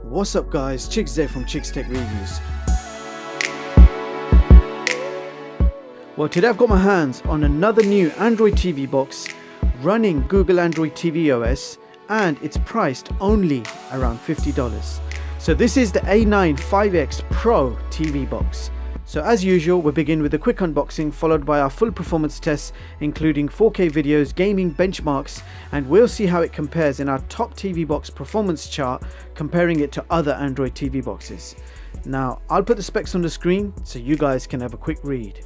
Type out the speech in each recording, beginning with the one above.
What's up guys, Chicks there from Chicks Tech Reviews. Well, today I've got my hands on another new Android TV box running Google Android TV OS, and it's priced only around $50. So this is the A95X Pro TV box. So as usual, we'll begin with a quick unboxing followed by our full performance tests including 4K videos, gaming benchmarks, and we'll see how it compares in our top TV box performance chart, comparing it to other Android TV boxes. Now I'll put the specs on the screen so you guys can have a quick read.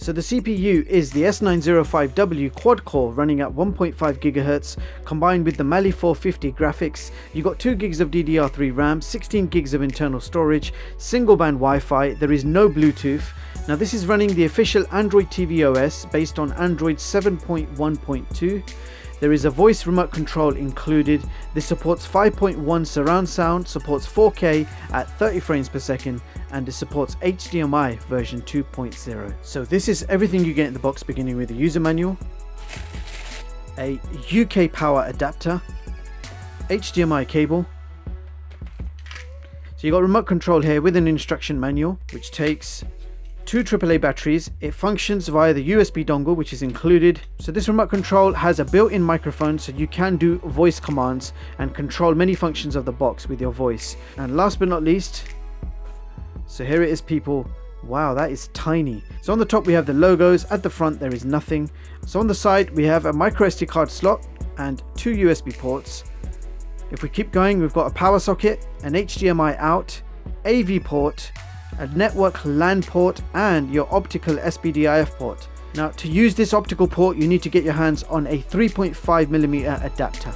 So the CPU is the S905W Quad-core running at 1.5 GHz combined with the Mali 450 graphics. You got 2 GB of DDR3 RAM, 16 GB of internal storage, single band Wi-Fi, there is no Bluetooth. Now this is running the official Android TV OS based on Android 7.1.2. There is a voice remote control included. This supports 5.1 surround sound, supports 4K at 30 frames per second, and it supports HDMI version 2.0. So this is everything you get in the box, beginning with a user manual, a UK power adapter, HDMI cable. So you got remote control here with an instruction manual which takes 2 AAA batteries. It functions via the USB dongle which is included. So this remote control has a built-in microphone so you can do voice commands and control many functions of the box with your voice. And last but not least, so here it is people, wow, that is tiny. So on the top we have the logos, at the front there is nothing. So on the side we have a micro SD card slot and 2 USB ports. If we keep going, we've got a power socket, an HDMI out, AV port, a network LAN port, and your optical SPDIF port. Now to use this optical port you need to get your hands on a 3.5mm adapter.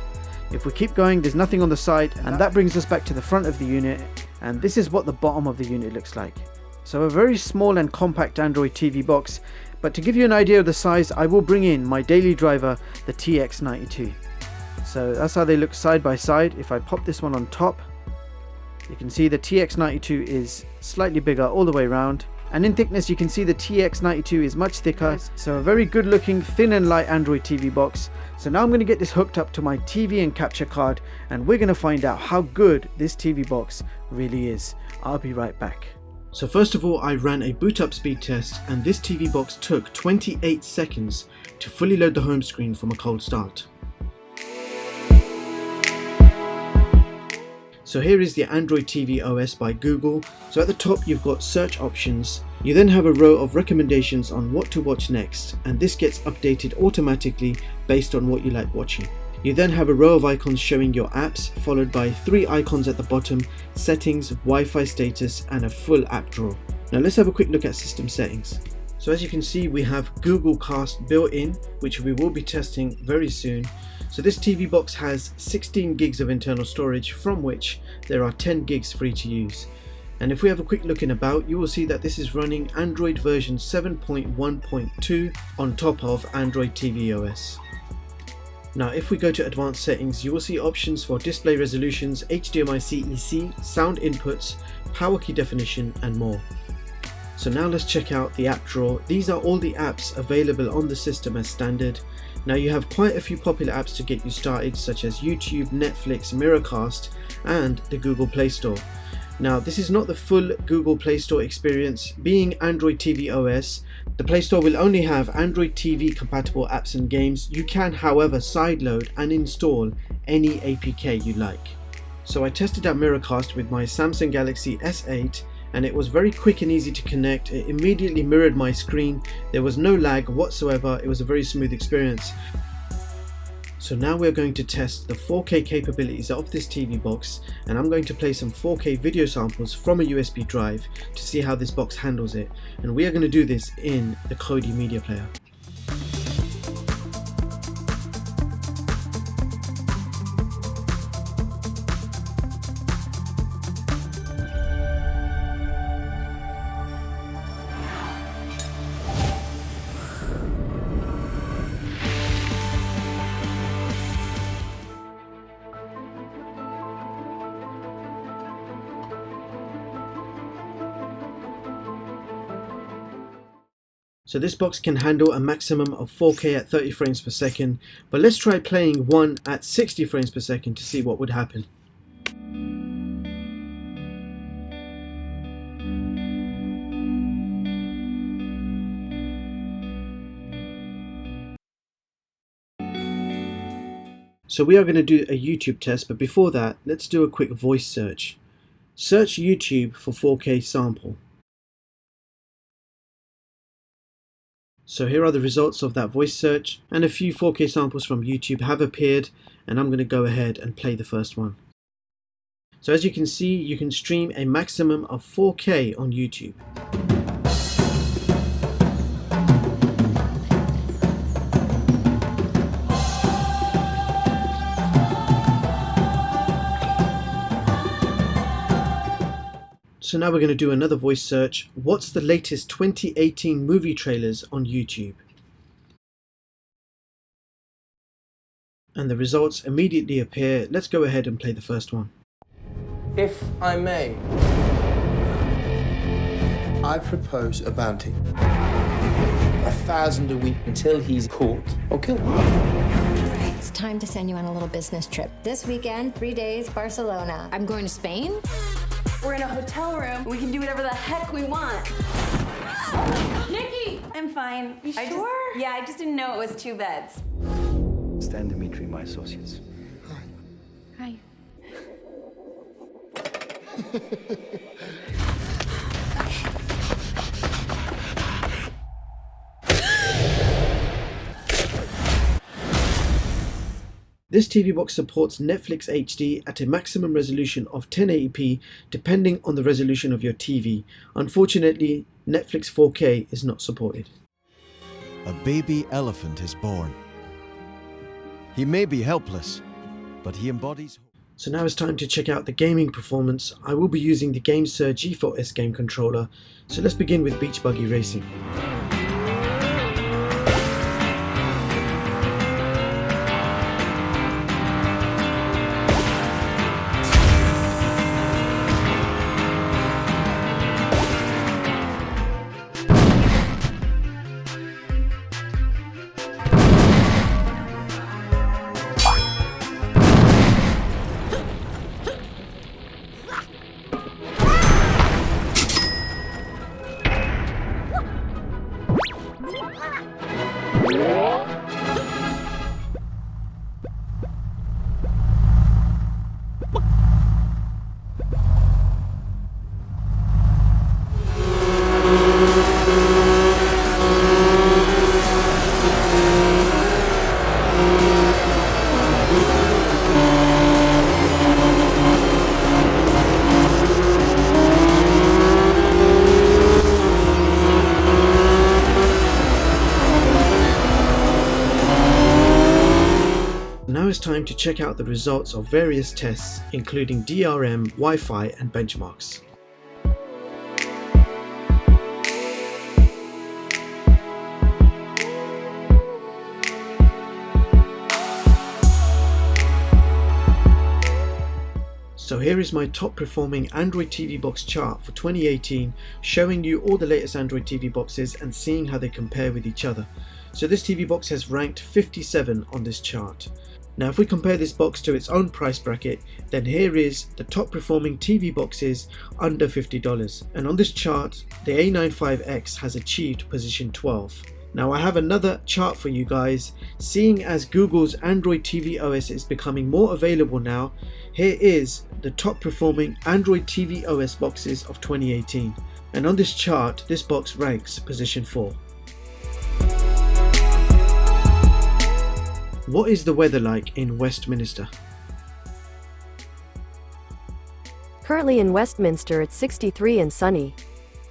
If we keep going, there's nothing on the side, and that brings us back to the front of the unit, and this is what the bottom of the unit looks like. So a very small and compact Android TV box, but to give you an idea of the size, I will bring in my daily driver, the TX92. So that's how they look side by side. If I pop this one on top, you can see the TX92 is slightly bigger all the way around, and in thickness you can see the TX92 is much thicker. So a very good looking thin and light Android TV box. So now I'm going to get this hooked up to my TV and capture card, and we're going to find out how good this TV box really is. I'll be right back. So first of all, I ran a boot up speed test, and this TV box took 28 seconds to fully load the home screen from a cold start. So here is the Android TV OS by Google. So at the top you've got search options. You then have a row of recommendations on what to watch next, and this gets updated automatically based on what you like watching. You then have a row of icons showing your apps, followed by 3 icons at the bottom, settings, Wi-Fi status, and a full app drawer. Now let's have a quick look at system settings. So as you can see, we have Google Cast built in, which we will be testing very soon. So this TV box has 16 gigs of internal storage, from which there are 10 gigs free to use. And if we have a quick look in about, you will see that this is running Android version 7.1.2 on top of Android TV OS. Now if we go to advanced settings, you will see options for display resolutions, HDMI CEC, sound inputs, power key definition, and more. So now let's check out the app drawer. These are all the apps available on the system as standard. Now you have quite a few popular apps to get you started, such as YouTube, Netflix, Miracast, and the Google Play Store. Now this is not the full Google Play Store experience. Being Android TV OS, the Play Store will only have Android TV compatible apps and games. You can however sideload and install any APK you like. So I tested out Miracast with my Samsung Galaxy S8, and it was very quick and easy to connect. It immediately mirrored my screen. There was no lag whatsoever. It was a very smooth experience. So now we're going to test the 4K capabilities of this TV box, and I'm going to play some 4K video samples from a USB drive to see how this box handles it. And we are going to do this in the Kodi media player. So this box can handle a maximum of 4K at 30 frames per second, but let's try playing one at 60 frames per second to see what would happen. So we are going to do a YouTube test, but before that, let's do a quick voice search. Search YouTube for 4K sample. So here are the results of that voice search, and a few 4K samples from YouTube have appeared, and I'm going to go ahead and play the first one. So as you can see, you can stream a maximum of 4K on YouTube. So now we're going to do another voice search. What's the latest 2018 movie trailers on YouTube? And the results immediately appear. Let's go ahead and play the first one. If I may, I propose a bounty. 1,000 a week until he's caught or killed. It's time to send you on a little business trip. This weekend, 3 days, Barcelona. I'm going to Spain. We're in a hotel room. We can do whatever the heck we want. Nikki! I'm fine. You sure? I just didn't know it was 2 beds. Stan Dimitri, my associates. Hi. This TV box supports Netflix HD at a maximum resolution of 1080p depending on the resolution of your TV. Unfortunately, Netflix 4K is not supported. A baby elephant is born. He may be helpless, but he embodies... So now it's time to check out the gaming performance. I will be using the GameSir G4S game controller. So let's begin with Beach Buggy Racing. Now it's time to check out the results of various tests, including DRM, Wi-Fi and benchmarks. So here is my top performing Android TV box chart for 2018, showing you all the latest Android TV boxes and seeing how they compare with each other. So this TV box has ranked 57 on this chart. Now if we compare this box to its own price bracket, then here is the top performing TV boxes under $50, and on this chart the A95X has achieved position 12. Now I have another chart for you guys. Seeing as Google's Android TV OS is becoming more available now, here is the top performing Android TV OS boxes of 2018, and on this chart this box ranks position 4. What is the weather like in Westminster? Currently in Westminster it's 63 and sunny.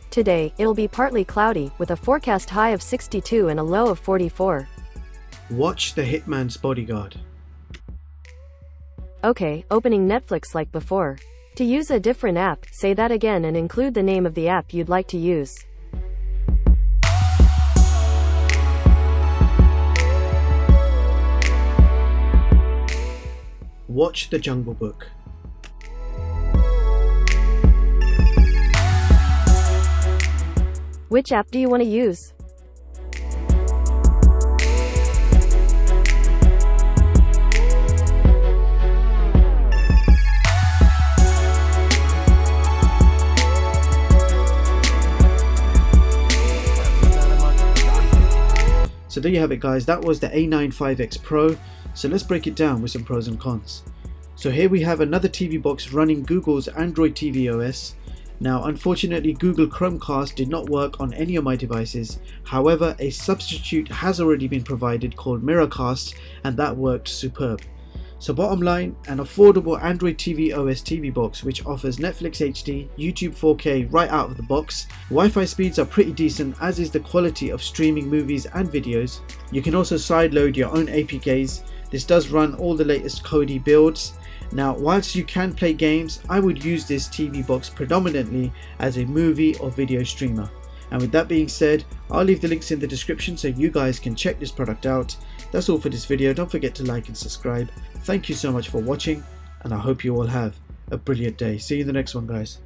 Today, it'll be partly cloudy with a forecast high of 62 and a low of 44. Watch The Hitman's Bodyguard. Okay, opening Netflix like before. To use a different app, say that again and include the name of the app you'd like to use. Watch The Jungle Book. Which app do you want to use? So there you have it guys, that was the A95X Pro. So let's break it down with some pros and cons. So here we have another TV box running Google's Android TV OS. Now unfortunately Google Chromecast did not work on any of my devices, however a substitute has already been provided called Miracast and that worked superb. So bottom line, an affordable Android TV OS TV box which offers Netflix HD, YouTube 4K right out of the box. Wi-Fi speeds are pretty decent, as is the quality of streaming movies and videos. You can also sideload your own APKs. This does run all the latest Kodi builds. Now whilst you can play games, I would use this TV box predominantly as a movie or video streamer. And with that being said, I'll leave the links in the description so you guys can check this product out. That's all for this video. Don't forget to like and subscribe. Thank you so much for watching, and I hope you all have a brilliant day. See you in the next one, guys.